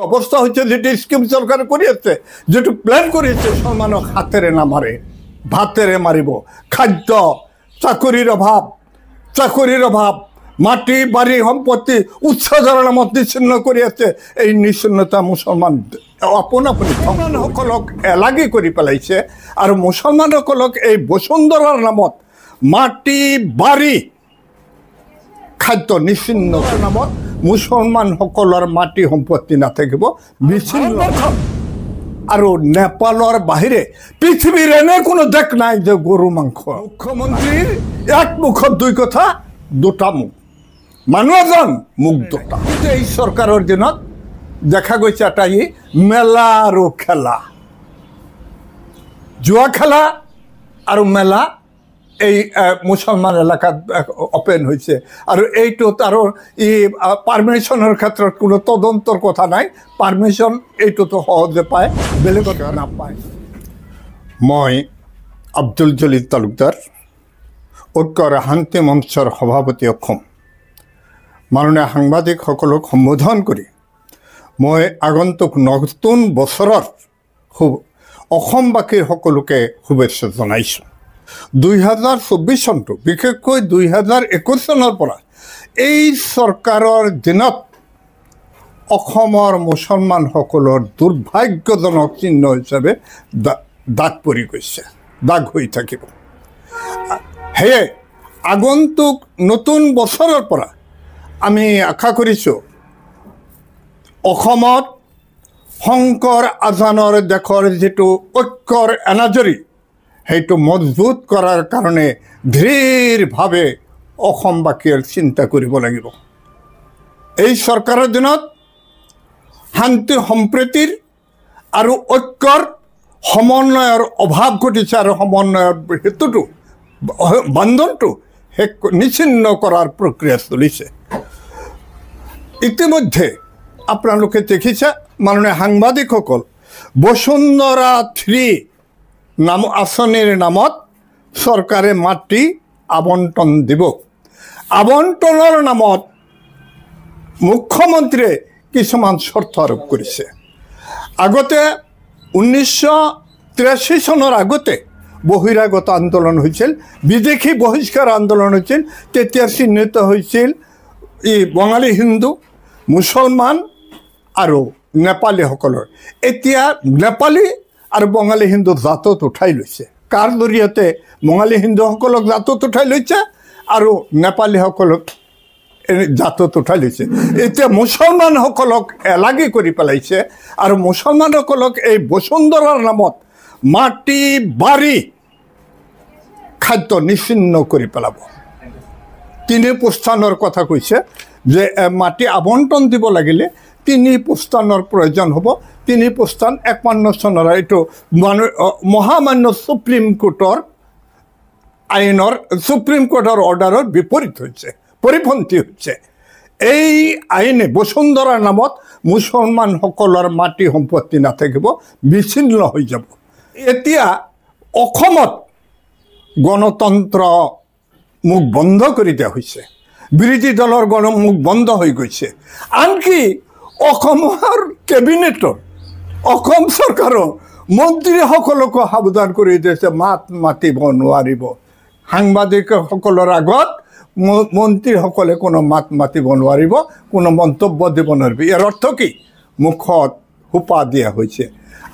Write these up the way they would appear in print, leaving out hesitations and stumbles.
অবস্থা হচ্ছে যেটি স্কিম সরকার করিয়েছে, যেটু প্ল্যান করিয়েছে, মুসলমানক হাতেরে না মারে ভাতেরে মারিব। খাদ্য, চাকরির অভাব, মাটি বাড়ি সম্পত্তি উৎসাহৰ নামত নিচ্ছিন্ন কৰিয়াছে। এই নিচ্ছিন্নতা মুসলমান আপোন আপুনি মুসলমানসকলক এলাগি কৰি পেলাইছে। আৰু মুসলমানসকলক এই বসুন্ধৰাৰ নামত মাটি বাড়ি খাদ্য নিচ্ছিন্নতাৰ নামত মুসলমানসকলৰ মাটি সম্পত্তি নাথাকিব, বিচ্ছিন্ন। আৰু নেপালৰ বাহিৰে পৃথিৱীৰ এনে কোনো দেশ নাই যে গৰু মাংস। মুখ্যমন্ত্ৰীৰ এক মুখত দুই কথা, দুটা মুখ, মানুহ এজন মুখ দুটা। এই চৰকাৰৰ দিনত দেখা গৈছে এটা মেলা আৰু খেলা, জুৱা খেলা আৰু মেলা এই মুসলমান এলাকাত ওপেন হৈছে। আৰু এইটোত আৰু পাৰ্মিশ্যনৰ ক্ষেত্ৰত কোনো তদন্তৰ কথা নাই। পাৰ্মিশ্যন এইটোতো সহজে পায়, বেলেগত নাপায়। মই আব্দুল জলিল তালুকদাৰ, ঐক্যৰ শান্তি মঞ্চৰ সভাপতি অসম। মাননীয় সাংবাদিকসকলক সম্বোধন কৰি মই আগন্তুক নতুন বছৰৰ অসমবাসীৰ সকলোকে শুভেচ্ছা জনাইছোঁ। 2024 চনটো, বিশেষকৈ 2021 চনৰ পৰা এই চৰকাৰৰ দিনত অসমৰ মুছলমানসকলৰ দুৰ্ভাগ্যজনক চিহ্ন হিচাপে দাগ পৰি গৈছে, দাগ হৈ থাকিব। সেয়ে আগন্তুক নতুন বছৰৰ পৰা আমি আশা কৰিছোঁ অসমত শংকৰ আজানৰ দেশৰ যিটো ঐক্যৰ এনাজৰী, সেইটো মজবুত কৰাৰ কাৰণে ধীৰভাৱে অসমবাসীয়ে চিন্তা কৰিব লাগিব। এই চৰকাৰৰ দিনত শান্তি সম্প্ৰীতিৰ আৰু ঐক্যৰ সমন্বয়ৰ অভাৱ ঘটিছে, আৰু সমন্বয়ৰ হেতুটো বান্ধনটো নিচ্ছিন্ন কৰাৰ প্ৰক্ৰিয়া চলিছে। ইতিমধ্যে আপোনালোকে দেখিছে, মাননীয় সাংবাদিকসকল, বসুন্ধৰা 3 নাম আঁচনিৰ নামত চৰকাৰে মাটি আবণ্টন দিব। আবণ্টনৰ নামত মুখ্যমন্ত্ৰীয়ে কিছুমান চৰ্ত আৰোপ কৰিছে। আগতে 1983 চনৰ আগতে বহিৰাগত আন্দোলন হৈছিল, বিদেশী বহিষ্কাৰ আন্দোলন হৈছিল। তেতিয়া চিহ্নিত হৈছিল বঙালী হিন্দু, মুছলমান আৰু নেপালীসকলৰ। এতিয়া নেপালী আৰু বঙালী হিন্দু জাতত উঠাই লৈছে। কাৰ জৰিয়তে? বঙালী হিন্দুসকলক জাতত উঠাই লৈছে আৰু নেপালীসকলক জাতত উঠাই লৈছে। এতিয়া মুছলমানসকলক এলাগি কৰি পেলাইছে, আৰু মুছলমানসকলক এই বসুন্ধৰাৰ নামত মাটি বাড়ি খাদ্য নিচ্ছিন্ন কৰি পেলাব। 3 পুস্থানৰ কথা কৈছে যে মাটি আবণ্টন দিব লাগিলে 3 পুস্থানৰ প্ৰয়োজন হ'ব। 3 পুস্থান 51 চনৰ এইটো মহামান্য সুপ্ৰিম কোৰ্টৰ আইনৰ, সুপ্ৰিম কোৰ্টৰ অৰ্ডাৰৰ বিপৰীত হৈছে, পৰিপন্থী হৈছে। এই আইনে বসুন্ধৰাৰ নামত মুছলমানসকলৰ মাটি সম্পত্তি নাথাকিব, বিচ্ছিন্ন হৈ যাব। এতিয়া অসমত গণতন্ত্ৰ মুখ বন্ধ কৰি দিয়া হৈছে, বিৰোধী দলৰ মুখ বন্ধ হৈ গৈছে। আনকি অসমৰ কেবিনেটৰ, অসম চৰকাৰৰ মন্ত্ৰীসকলকো সাৱধান কৰি দিছে, মাত মাতিব নোৱাৰিব। সাংবাদিকসকলৰ আগত মন্ত্ৰীসকলে কোনো মাত মাতিব নোৱাৰিব, কোনো মন্তব্য দিব নোৱাৰিব। ইয়াৰ অৰ্থ কি? মুখত সোপা দিয়া হৈছে।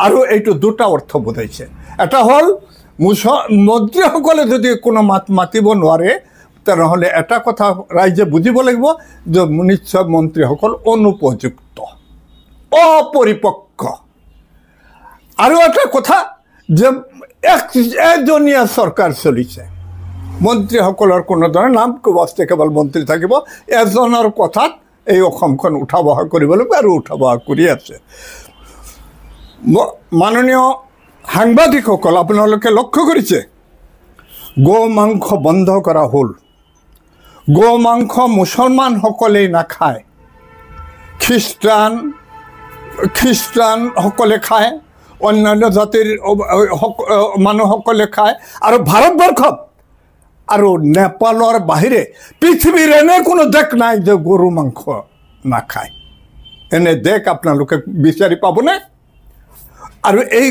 আৰু এইটো 2টা অৰ্থ বুজাইছে। এটা হ'ল মন্ত্ৰীসকলে যদি কোনো মাত মাতিব নোৱাৰে, তেনেহ'লে এটা কথা ৰাইজে বুজিব লাগিব যে নিশ্চয় মন্ত্ৰীসকল অনুপযুক্ত, অপৰিপক্ক। আৰু এটা কথা যে এজনীয়া চৰকাৰ চলিছে, মন্ত্ৰীসকলৰ কোনো ধৰণৰ নাম বাস্তে কেৱল মন্ত্ৰী থাকিব, এজনৰ কথাত এই অসমখন উঠা বহা কৰিব লাগিব, আৰু উঠা বহা কৰি আছে। মাননীয় সাংবাদিকসকল, আপোনালোকে লক্ষ্য কৰিছে গো মাংস বন্ধ কৰা হ'ল। গো মাংস মুছলমানসকলেই নাখায়, খ্ৰীষ্টানসকলে খায়, অন্যান্য জাতিৰ মানুহসকলে খায়। আৰু ভাৰতবৰ্ষত আৰু নেপালৰ বাহিৰে পৃথিৱীৰ এনে কোনো দেশ নাই যে গৰু মাংস নাখায়। এনে দেখ আপোনালোকে বিচাৰি পাবনে? আৰু এই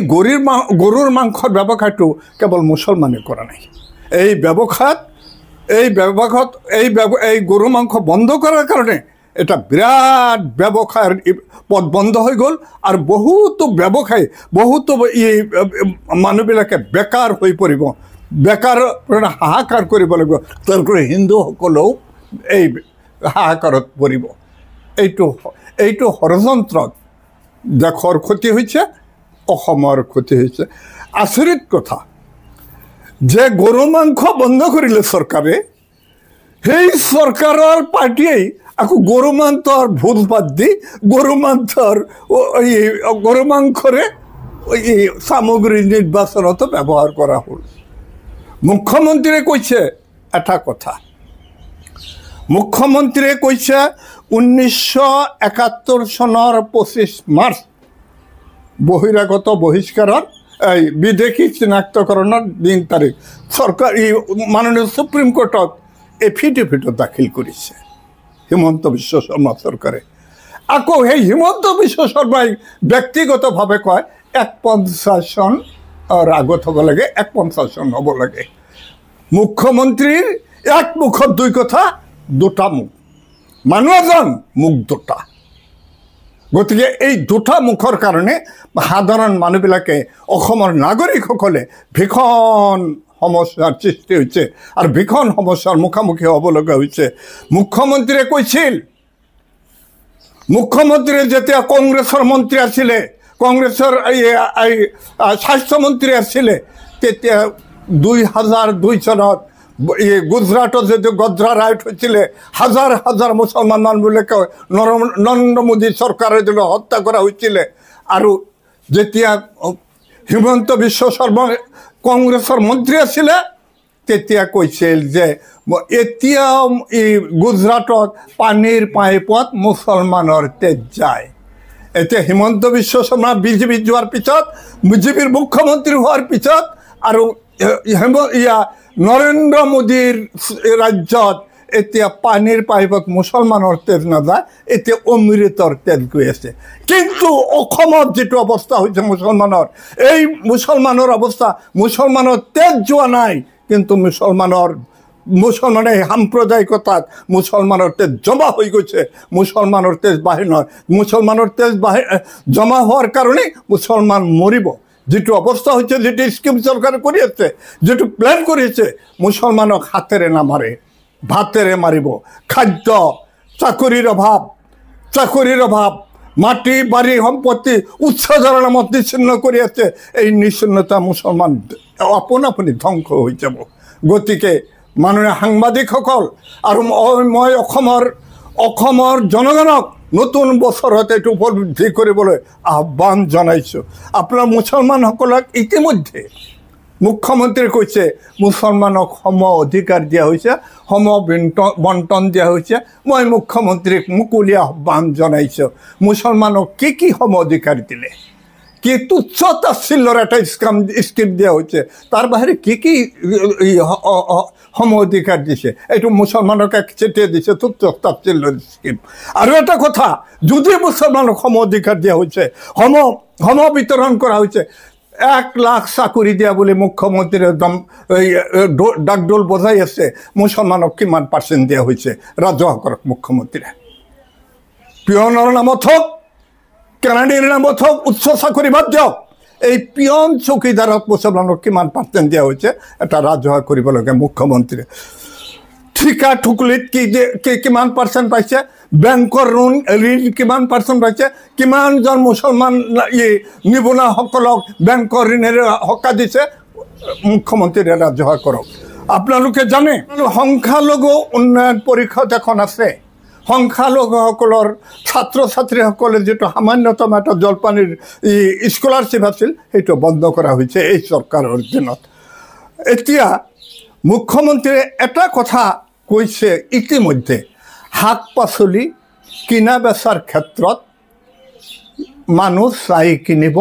গৰুৰ মাংসৰ ব্যৱসায়টো কেৱল মুছলমানে কৰা নাই। এই গৰু মাংস বন্ধ কৰাৰ কাৰণে এটা বিৰাট ব্যৱসায়ৰ পথ বন্ধ হৈ গ'ল। আৰু বহুতো ব্যৱসায়ী, বহুতো মানুহবিলাকে বেকাৰ হৈ পৰিব, বেকাৰ হাহাকাৰ কৰিব লাগিব। তেওঁলোকে হিন্দুসকলেও এই হাহাকাৰত পৰিব। এইটো ষড়যন্ত্ৰত দেশৰ ক্ষতি হৈছে, অসমৰ ক্ষতি হৈছে। আচৰিত কথা যে গৰু মাংস বন্ধ কৰিলে চৰকাৰে, সেই চৰকাৰৰ পাৰ্টীয়ে আকৌ গৰু মাংসৰ ভোজ ভাত দি গৰু মাংসৰে সামগ্ৰী নিৰ্বাচনতো ব্যৱহাৰ কৰা হ'ল। মুখ্যমন্ত্ৰীয়ে কৈছে এটা কথা, মুখ্যমন্ত্ৰীয়ে কৈছে 1971 চনৰ 25 মাৰ্চ বহিৰাগত বহিষ্কাৰৰ বিদেশী চিনাক্তকৰণৰ দিন তাৰিখ চৰকাৰ মাননীয় সুপ্ৰিম কোৰ্টত এফিডেভিটত দাখিল কৰিছে হিমন্ত বিশ্ব শৰ্মা চৰকাৰে। আকৌ সেই হিমন্ত বিশ্ব শৰ্মাই ব্যক্তিগতভাৱে কয় 150 চনৰ আগত হ'ব লাগে, 150 চন হ'ব লাগে। মুখ্যমন্ত্ৰীৰ এক মুখত দুই কথা, দুটা মুখ, মানুহ এজন মুখ দুটা। গতিকে এই দুটা মুখৰ কাৰণে সাধাৰণ মানুহবিলাকে, অসমৰ নাগৰিকসকলে ভীষণ সমস্যাৰ সৃষ্টি হৈছে আৰু ভীষণ সমস্যাৰ মুখামুখি হ'ব লগা হৈছে। মুখ্যমন্ত্ৰীয়ে কৈছিল, মুখ্যমন্ত্ৰীয়ে যেতিয়া কংগ্ৰেছৰ মন্ত্ৰী আছিলে, কংগ্ৰেছৰ স্বাস্থ্যমন্ত্ৰী আছিলে, তেতিয়া 2002 চনত গুজৰাটত যেতিয়া গদ্ৰা ৰাইট হৈছিলে, হাজাৰ হাজাৰ মুছলমান মানুহবিলাকে নৰেন্দ্ৰ মোদী চৰকাৰে হত্যা কৰা হৈছিলে। আৰু যেতিয়া হিমন্ত বিশ্ব শৰ্মা কংগ্ৰেছৰ মন্ত্ৰী আছিলে, তেতিয়া কৈছিল যে এতিয়াও গুজৰাটত পানীৰ পাইপত মুছলমানৰ তেজ যায়। এতিয়া হিমন্ত বিশ্ব শৰ্মা বিজেপি যোৱাৰ পিছত, বিজেপিৰ মুখ্যমন্ত্ৰী হোৱাৰ পিছত আৰু নৰেন্দ্ৰ মোদীৰ ৰাজ্যত এতিয়া পানীৰ পাইপত মুছলমানৰ তেজ নাযায়, এতিয়া অমৃতৰ তেজ গৈ আছে। কিন্তু অসমত যিটো অৱস্থা হৈছে মুছলমানৰ, এই মুছলমানৰ অৱস্থা, মুছলমানৰ তেজ যোৱা নাই, কিন্তু মুছলমানে সাম্প্ৰদায়িকতাত মুছলমানৰ তেজ জমা হৈ গৈছে। মুছলমানৰ তেজ বাঢ়ি নহয়, মুছলমানৰ তেজ জমা হোৱাৰ কাৰণে মুছলমান মৰিব। যিটো অৱস্থা হৈছে, যিটো স্কিম চৰকাৰে কৰি আছে, যিটো প্লেন কৰিছে, মুছলমানক হাতেৰে নামাৰে, ভাতেৰে মাৰিব। খাদ্য, চাকৰিৰ অভাৱ, মাটি বাৰী সম্পত্তি উচ্চজাৰৰ নামত নিচ্ছিন্ন কৰি আছে। এই নিচ্ছিন্নতা মুছলমান আপোন ধ্বংস হৈ যাব। গতিকে মাননীয় সাংবাদিকসকল আৰু মই অসমৰ জনগণক নতুন বছৰত এইটো উপলব্ধি কৰিবলৈ আহ্বান জনাইছোঁ। আপোনাৰ মুছলমানসকলক ইতিমধ্যে মুখ্যমন্ত্ৰীয়ে কৈছে মুছলমানক সম অধিকাৰ দিয়া হৈছে, সম বণ্টন দিয়া হৈছে। মই মুখ্যমন্ত্ৰীক মুকলি আহ্বান জনাইছোঁ, মুছলমানক কি সম অধিকাৰ দিলে, কি তুচ্ছ তাচ্ছিল্যৰ এটা স্কিম দিয়া হৈছে, তাৰ বাহিৰে কি সম অধিকাৰ দিছে? এইটো মুছলমানক চেতিয়া দিছে তুচ্ছ তাচ্ছিল্যৰ স্কিম। আৰু এটা কথা, যদি মুছলমানক সম অধিকাৰ দিয়া হৈছে, সম বিতৰণ কৰা হৈছে, 1 লাখ চাকৰি দিয়া বুলি মুখ্যমন্ত্ৰীয়ে একদম ডাকডোল বজাই আছে, মুছলমানক কিমান পাৰ্চেণ্ট দিয়া হৈছে ৰাজহুৱা কৰক মুখ্যমন্ত্ৰীয়ে। পিয়নৰ নামত হওক, কেৰাণীৰ নামত হওক, উচ্চ চাকৰি বাদ দিয়ক, এই পিয়ন চকীদাৰত মুছলমানক কিমান পাৰ্চেণ্ট দিয়া হৈছে এটা ৰাজহুৱা কৰিব লাগে মুখ্যমন্ত্ৰীয়ে। ঠিকা ঠুকলিত কিমান পাৰ্চেণ্ট পাইছে, বেংকৰ ঋণ কিমান পাৰ্চেণ্ট পাইছে, কিমানজন মুছলমান নিবনুৱাসকলক বেংকৰ ঋণেৰে সকাহ দিছে, মুখ্যমন্ত্ৰীয়ে ৰাজহুৱা কৰক। আপোনালোকে জানে সংখ্যালঘু উন্নয়ন পৰিষদ এখন আছে। সংখ্যালঘুসকলৰ ছাত্ৰ ছাত্ৰীসকলে যিটো সামান্যতম এটা জলপানীৰ স্কলাৰশ্বিপ আছিল, সেইটো বন্ধ কৰা হৈছে এই চৰকাৰৰ দিনত। এতিয়া মুখ্যমন্ত্ৰীয়ে এটা কথা কৈছে, ইতিমধ্যে শাক পাচলি কিনা বেচাৰ ক্ষেত্ৰত মানুহ চাই কিনিব,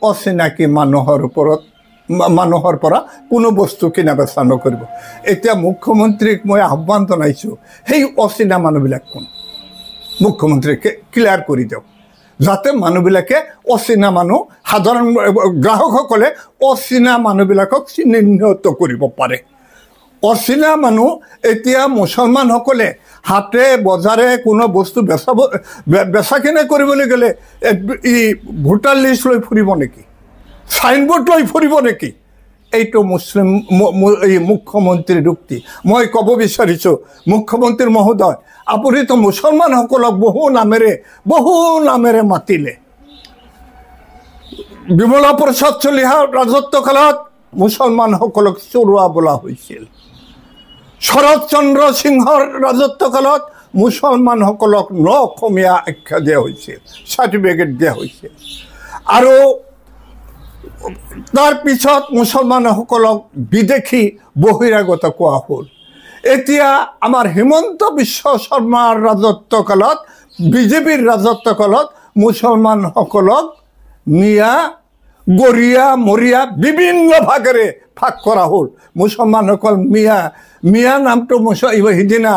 অচিনাকি মানুহৰ পৰা কোনো বস্তু কিনা বেচা নকৰিব। এতিয়া মুখ্যমন্ত্ৰীক মই আহ্বান জনাইছোঁ, সেই অচিনা মানুহবিলাক কোন? মুখ্যমন্ত্ৰীকে ক্লিয়াৰ কৰি দিয়ক যাতে মানুহবিলাকে অচিনা মানুহ সাধাৰণ গ্ৰাহকসকলে অচিনা মানুহবিলাকক চিহ্নিত কৰিব পাৰে অচিনা মানুহ এতিয়া মুছলমানসকলে হাতে বজাৰে কোনো বস্তু বেচা কিনা কৰিবলৈ গ'লে ভোটাৰ লিষ্ট লৈ ফুৰিব নেকি সাইনবোৰ্ড লৈ ফুৰিব নেকি এইটো মুছলিম মুখ্যমন্ত্ৰীৰ যুক্তি মই ক'ব বিচাৰিছোঁ মুখ্যমন্ত্ৰী মহোদয় আপুনিতো মুছলমানসকলক বহু নামেৰে মাতিলে বিমলা প্ৰসাদ চলিহাৰ ৰাজত্বকালত মুছলমানসকলক চোৰোৱা বোলা হৈছিল শৰৎ চন্দ্ৰ সিংহৰ ৰাজত্বকালত মুছলমানসকলক অসমীয়া আখ্যা দিয়া হৈছিল চাৰ্টিফিকেট দিয়া হৈছিল আৰু তাৰ পিছত মুছলমানসকলক বিদেশী বহিৰাগত কোৱা হ'ল এতিয়া আমাৰ হিমন্ত বিশ্ব শৰ্মাৰ ৰাজত্বকালত বিজেপিৰ ৰাজত্বকালত মুছলমানসকলক মিয়া গৰিয়া মৰিয়া বিভিন্ন ভাগেৰে ভাগ কৰা হ'ল মুছলমানসকল মিয়া নামটো সিদিনা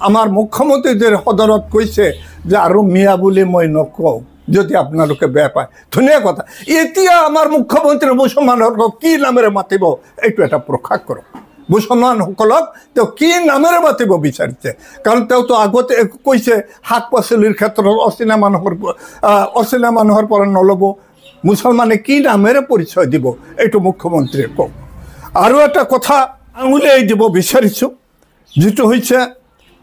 আমাৰ মুখ্যমন্ত্ৰীৰ সদনত কৈছে যে আৰু মিয়া বুলি মই নকওঁ যদি আপোনালোকে বেয়া পায় ধুনীয়া কথা এতিয়া আমাৰ মুখ্যমন্ত্ৰী মুছলমানসকলক কি নামেৰে মাতিব এইটো এটা প্ৰকাশ কৰক মুছলমানসকলক তেওঁ কি নামেৰে মাতিব বিচাৰিছে কাৰণ তেওঁতো আগতে কৈছে শাক পাচলিৰ ক্ষেত্ৰত অচিনা মানুহৰ পৰা নল'ব মুছলমানে কি নামেৰে পৰিচয় দিব এইটো মুখ্যমন্ত্ৰীয়ে কওক আৰু এটা কথা আঙুলিয়াই দিব বিচাৰিছোঁ যিটো হৈছে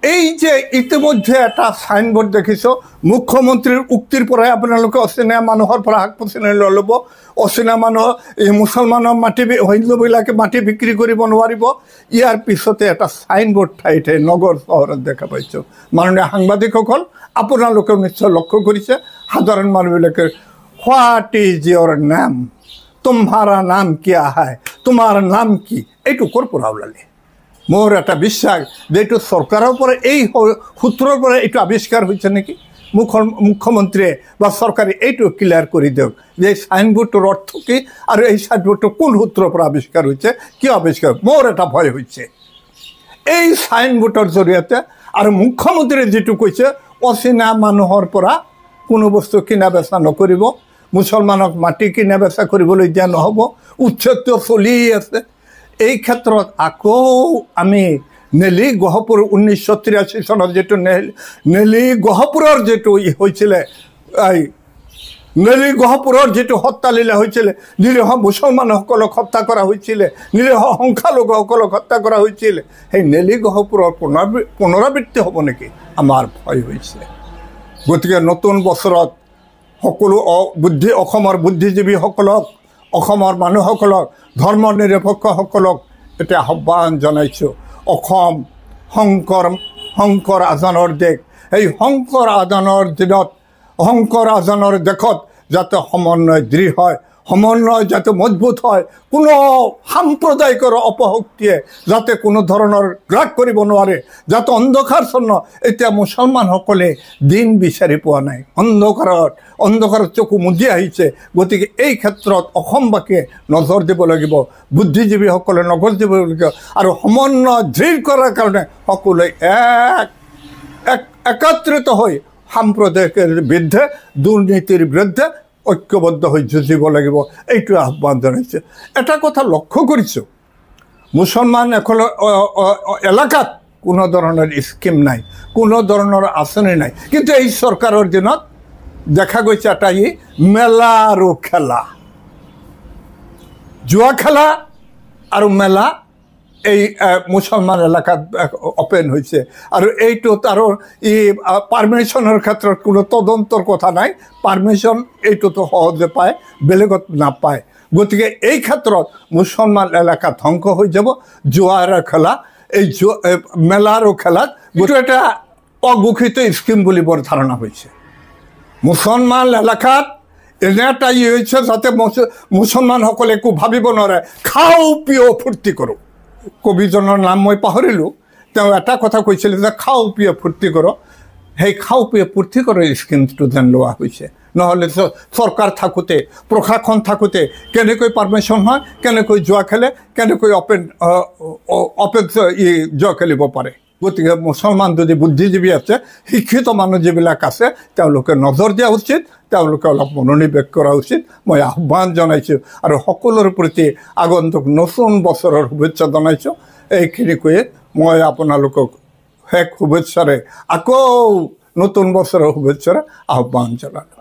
এই যে ইতিমধ্যে এটা সাইনবোৰ্ড দেখিছোঁ মুখ্যমন্ত্ৰীৰ উক্তিৰ পৰাই আপোনালোকে অচিনা মানুহৰ পৰা শাক পাচলি নল'ব অচিনা মানুহ এই মুছলমানৰ হিন্দুবিলাকে মাটি বিক্ৰী কৰিব নোৱাৰিব ইয়াৰ পিছতে এটা সাইনবোৰ্ড ঠাইতে নগৰ চহৰত দেখা পাইছোঁ মাননীয় সাংবাদিকসকল আপোনালোকেও নিশ্চয় লক্ষ্য কৰিছে সাধাৰণ মানুহবিলাকে হোৱাট ইজ ইয়ৰ নাম তোমাৰা নাম কিয়া হয় তোমাৰ নাম কি এইটো ক'ৰ পৰা ওলালে মোৰ এটা বিশ্বাস যে এইটো চৰকাৰৰ পৰা এই সূত্ৰৰ পৰা এইটো আৱিষ্কাৰ হৈছে নেকি মুখ্যমন্ত্ৰীয়ে বা চৰকাৰে এইটো ক্লিয়াৰ কৰি দিয়ক যে এই চাইনবোৰ্ডটোৰ অৰ্থ কি আৰু এই চাইনবোৰ্ডটো কোন সূত্ৰৰ পৰা আৱিষ্কাৰ হৈছে কিয় আৱিষ্কাৰ মোৰ এটা ভয় হৈছে এই চাইনবোৰ্ডৰ জৰিয়তে আৰু মুখ্যমন্ত্ৰীয়ে যিটো কৈছে অচিনা মানুহৰ পৰা কোনো বস্তু কিনা বেচা নকৰিব মুছলমানক মাটি কিনা বেচা কৰিবলৈ দিয়া নহ'ব উচ্ছেদটো চলি আছে এই ক্ষেত্ৰত আকৌ আমি নেলি গহপুৰ 1983 চনত যেটো নেলি গহপুৰৰ যেটো হৈছিলে নেলি গহপুৰৰ যেটো হত্যালীলা হৈছিলে নিৰীহ মুছলমানসকলক হত্যা কৰা হৈছিলে নিৰীহ সংখ্যালঘুসকলক হত্যা কৰা হৈছিলে সেই নেলি গহপুৰৰ পুনৰাবৃত্তি হ'ব নেকি আমাৰ ভয় হৈছে গতিকে নতুন বছৰত সকলো অসমৰ বুদ্ধিজীৱীসকলক অসমৰ মানুহসকলক ধৰ্ম নিৰপেক্ষসকলক এটা আহ্বান জনাইছোঁ অসম শংকৰ আজানৰ দেশ এই শংকৰ আজানৰ দিনত শংকৰ আজানৰ দেশত যাতে সমন্বয় দৃঢ় হয় সমন্বয় যাতে মজবুত হয় কোনো সাম্প্ৰদায়িকৰ অপশক্তিয়ে যাতে কোনো ধৰণৰ গ্ৰাস কৰিব নোৱাৰে যাতে অন্ধকাৰচ্ছন্ন এতিয়া মুছলমানসকলে দিন বিচাৰি পোৱা নাই অন্ধকাৰত চকু মুদি আহিছে গতিকে এই ক্ষেত্ৰত অসমবাসীয়ে নজৰ দিব লাগিব বুদ্ধিজীৱীসকলে নজৰ দিব লাগিব আৰু সমন্বয় দৃঢ় কৰাৰ কাৰণে সকলোৱে একত্ৰিত হৈ সাম্প্ৰদায়িকৰ বিৰুদ্ধে দুৰ্নীতিৰ বিৰুদ্ধে ঐক্যবদ্ধ হৈ যুঁজিব লাগিব এইটো আহ্বান জনাইছে এটা কথা লক্ষ্য কৰিছোঁ মুছলমান এলেকাত কোনো ধৰণৰ স্কিম নাই কোনো ধৰণৰ আঁচনি নাই কিন্তু এই চৰকাৰৰ দিনত দেখা গৈছে এটা মেলা আৰু খেলা জুৱা খেলা আৰু মেলা এই মুছলমান এলেকাত অপেন হৈছে আৰু এইটোত আৰু পাৰ্মিশ্যনৰ ক্ষেত্ৰত কোনো তদন্তৰ কথা নাই পাৰ্মিশ্যন এইটোতো সহজে পায় বেলেগত নাপায় গতিকে এই ক্ষেত্ৰত মুছলমান এলেকা ধ্বংস হৈ যাব জুৱাৰ খেলা এই মেলা আৰু খেলাত গোটেই এটা অঘোষিত স্কিম বুলি বৰ ধাৰণা হৈছে মুছলমান এলেকাত এনে এটা হৈছে যাতে মুছলমানসকলে একো ভাবিব নোৱাৰে খাওঁ পিয় ফূৰ্তি কৰোঁ কবিজনৰ নাম মই পাহৰিলোঁ তেওঁ এটা কথা কৈছিলে যে খাওঁ পিয় ফূৰ্তি কৰক সেই খাওঁ পিয় ফূৰ্তি কৰাৰ স্কিমটো যেন লোৱা হৈছে নহ'লে চৰকাৰ থাকোঁতে প্ৰশাসন থাকোঁতে কেনেকৈ পাৰ্মিশ্যন হয় কেনেকৈ জুৱা খেলে কেনেকৈ জুৱা খেলিব পাৰে গতিকে মুছলমান যদি বুদ্ধিজীৱী আছে, শিক্ষিত মানুহ যিবিলাক আছে, তেওঁলোকে নজৰ দিয়া উচিত, তেওঁলোকে অলপ মনোনিৱেশ কৰা উচিত। মই আহ্বান জনাইছোঁ আৰু সকলোৰে প্ৰতি আগন্তুক নতুন বছৰৰ শুভেচ্ছা জনাইছোঁ। এইখিনি কৈয়ে মই আপোনালোকক শেষ শুভেচ্ছাৰে আকৌ নতুন বছৰৰ শুভেচ্ছাৰে আহ্বান জনালোঁ।